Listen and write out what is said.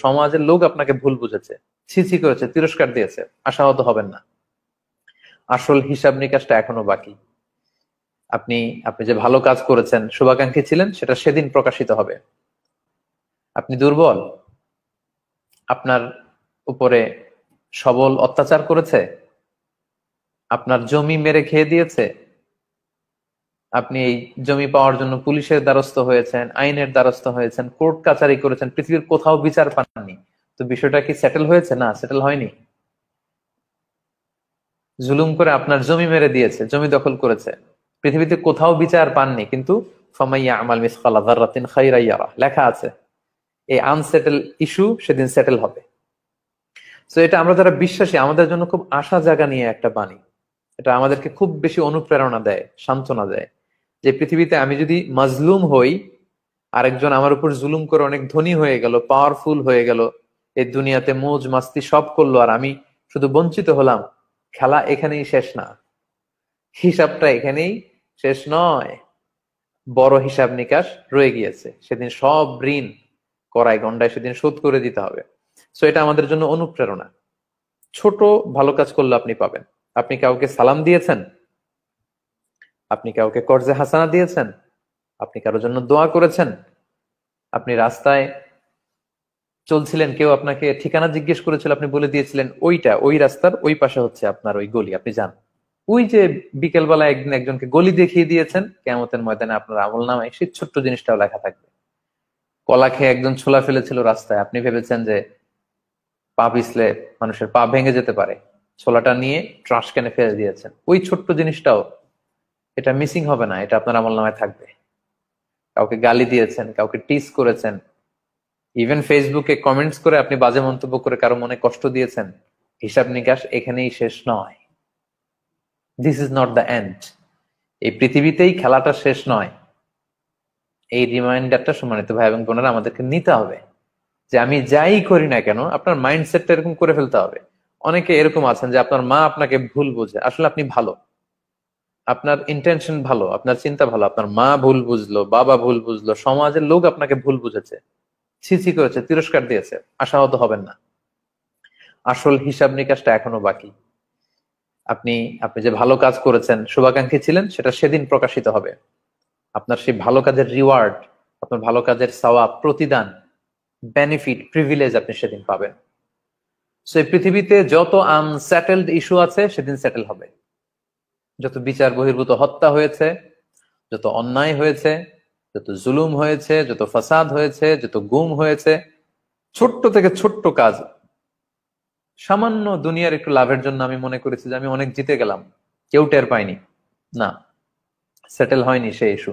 সমাজের লোক আপনাকে ভুল বুঝেছে, ছিছি করেছে, তিরস্কার দিয়েছে, আশাহত হবেন না। আসল হিসাব নিকাশটা এখনো বাকি। আপনি আপনি যে ভালো কাজ করেছেন, শুভাকাঙ্ক্ষী ছিলেন, সেটা সেদিন প্রকাশিত হবে। আপনি দুর্বল, আপনার উপরে সবল অত্যাচার করেছে, আপনার জমি মেরে খেয়ে দিয়েছে, আপনি এই জমি পাওয়ার জন্য পুলিশের দ্বারস্থ হয়েছেন, আইনের দ্বারস্থ হয়েছেন, কোর্ট কাচারি করেছেন, পৃথিবীর কোথাও বিচার পাননি, তো বিষয়টা কি সেটেল হয়েছে? না, সেটেল হয়নি। জুলুম করে আপনার জমি মেরে দিয়েছে, জমি দখল করেছে, পৃথিবীতে কোথাও বিচার পাননি, কিন্তু ফামাইয়া আমাল মিসকালা যাররাতিন খাইরান ইয়ারা লেখা আছে। এই আনসেটেল ইস্যু সেদিন সেটেল হবে। তো এটা আমরা যারা বিশ্বাসী, আমাদের জন্য খুব আশা জাগা নিয়ে একটা বাণী। এটা আমাদেরকে খুব বেশি অনুপ্রেরণা দেয়, সান্ত্বনা দেয়, যে পৃথিবীতে আমি যদি মাজলুম হই, আরেকজন আমার উপর জুলুম করে অনেক ধনী হয়ে গেল, পাওয়ারফুল হয়ে গেল, এই দুনিয়াতে মৌজ মাস্তি সব করলো, আর আমি শুধু বঞ্চিত হলাম, খেলা এখানেই শেষ না, হিসাবটা এখানেই শেষ নয়, বড় হিসাব নিকাশ রয়ে গিয়েছে। সেদিন সব ঋণ করায় গন্ডায় সেদিন শোধ করে দিতে হবে। সো এটা আমাদের জন্য অনুপ্রেরণা। ছোট ভালো কাজ করলে আপনি পাবেন। আপনি কাউকে সালাম দিয়েছেন, আপনি কাউকে কর্জে হাসানা দিয়েছেন, আপনি কারোর জন্য দোয়া করেছেন, আপনি রাস্তায় চলছিলেন, কেউ আপনাকে ঠিকানা জিজ্ঞেস করেছিল, আপনি বলে দিয়েছিলেন ওই রাস্তার ওই পাশে হচ্ছে আপনার ওই গলি, আপনি যান। ওই যে বিকেলবেলা একদিন একজনকে গলি দেখিয়ে দিয়েছেন, কিয়ামতের ময়দানে আপনার আমল নামায় সেই ছোট্ট জিনিসটাও লেখা থাকবে। কলা খেয়ে একজন ছোলা ফেলেছিল রাস্তায়, আপনি ভেবেছেন যে পা পিছলে মানুষের পা ভেঙে যেতে পারে, ছোলাটা নিয়ে ট্রাশ ক্যানে ফেলে দিয়েছেন, ওই ছোট্ট জিনিসটাও এটা মিসিং হবে না, এটা আপনার আমল নামায় থাকবে। কাউকে গালি দিয়েছেন, কাউকে টিস করেছেন, ইভেন ফেসবুকে কমেন্টস করে আপনি বাজে মন্তব্য করে কারো মনে কষ্ট দিয়েছেন, হিসাব নিকাশ এখানেই শেষ নয়। This is not the end. এই পৃথিবীতেই খেলাটা শেষ নয়। এই রিমাইন্ডারটা সম্মানিত ভাই এবং বোনেরা আমাদেরকে নিতে হবে, যে আমি যাই করি না কেন, আপনার মাইন্ডসেটটা এরকম করে ফেলতে হবে। অনেকে এরকম আছেন যে আপনার মা আপনাকে ভুল বোঝে, আসলে আপনি ভালো, আপনার ইন্টেনশন ভালো, আপনার চিন্তা ভালো, আপনার মা ভুল বুঝলো, বাবা ভুল বুঝলো, সমাজের লোক আপনাকে ভুল বুঝেছে, ছিছি করেছে, তিরস্কার দিয়েছে, আশাহত হবেন না। আসল হিসাব নিকাশটা এখনো বাকি। আপনি আপনি যে ভালো কাজ করেছেন, শুভাকাঙ্ক্ষী ছিলেন, সেটা সেদিন প্রকাশিত হবে। আপনার সেই ভালো কাজের রিওয়ার্ড, আপনার ভালো কাজের সওয়াব, প্রতিদান, বেনিফিট, প্রিভিলেজ আপনি সেদিন পাবেন। সো এই পৃথিবীতে যত আনসেটেলড ইস্যু আছে সেদিন সেটেল হবে। যত বিচার বহির্ভূত হত্যা হয়েছে, যত অন্যায় হয়েছে, যত জুলুম হয়েছে, যত ফাসাদ হয়েছে, যত গুম হয়েছে, ছোট্ট থেকে ছোট্ট কাজ, সামান্য দুনিয়ার একটু লাভের জন্য আমি মনে করেছি যে আমি অনেক জিতে গেলাম, কেউ টের পাইনি, না, সেটেল হয়নি সেই ইস্যু।